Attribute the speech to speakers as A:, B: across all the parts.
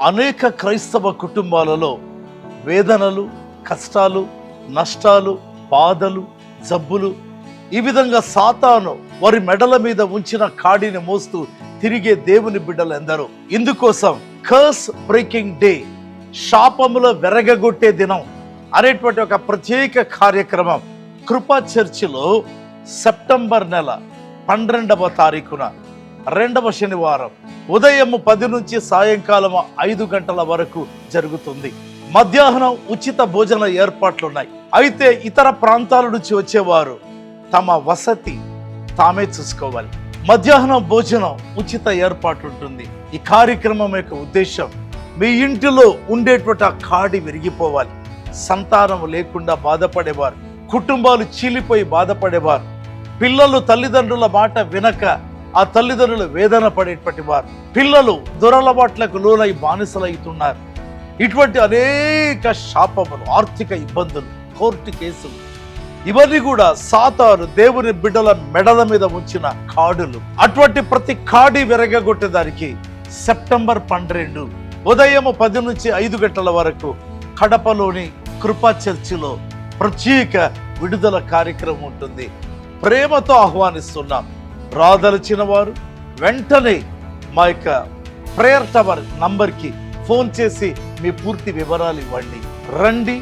A: అనేక క్రైస్తవ కుటుంబాలలో వేదనలు, కష్టాలు, నష్టాలు, బాధలు, జబ్బులు, ఈ విధంగా సాతాను వారి మెడల మీద ఉంచిన కాడిని మోస్తూ తిరిగే దేవుని బిడ్డలు ఎందరో. ఇందుకోసం కర్స్ బ్రేకింగ్ డే, శాపముల వెరగగొట్టే దినం అనేటువంటి ఒక ప్రత్యేక కార్యక్రమం కృపా చర్చిలో సెప్టెంబర్ నెల 12వ తారీఖున 2వ శనివారం ఉదయం 10 నుంచి సాయంకాలం 5 గంటల వరకు జరుగుతుంది. మధ్యాహ్నం ఉచిత భోజన ఏర్పాట్లున్నాయి. అయితే ఇతర ప్రాంతాల నుంచి వచ్చేవారు తమ వసతి తామే చూసుకోవాలి. మధ్యాహ్నం భోజనం ఉచిత ఏర్పాటు ఉంటుంది. ఈ కార్యక్రమం యొక్క ఉద్దేశం మీ ఇంటిలో ఉండేటువంటి ఆ కాడి విరిగిపోవాలి. సంతానం లేకుండా బాధపడేవారు, కుటుంబాలు చీలిపోయి బాధపడేవారు, పిల్లలు తల్లిదండ్రుల మాట వినక ఆ తల్లిదండ్రులు వేదన పడేటువంటి వారు, పిల్లలు దురలవాట్లకు లోనై బానిసలవుతున్నారు. ఇటువంటి అనేక శాపములు, ఆర్థిక ఇబ్బందులు, కోర్టు కేసులు, ఇవన్నీ కూడా సాతాను దేవుని బిడ్డల మెడల మీద ఉంచిన కాడులు. అటువంటి ప్రతి కాడి విరగగొట్టేదానికి సెప్టెంబర్ 12 ఉదయం 10 నుంచి 5 గంటల వరకు కడపలోని కృపా చర్చిలో ప్రత్యేక విడుదల కార్యక్రమం ఉంటుంది. ప్రేమతో ఆహ్వానిస్తున్నాం. రాదలిచిన వారు వెంటనే మా యొక్క ప్రేయర్ టవర్ నంబర్కి ఫోన్ చేసి మీ పూర్తి వివరాలు ఇవ్వండి. రండి,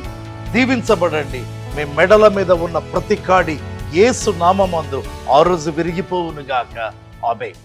A: దీవించబడండి. మీ మెడల మీద ఉన్న ప్రతి కాడి యేసు నామమందు ఆ రోజు విరిగిపోవునుగాక. ఆమేన్.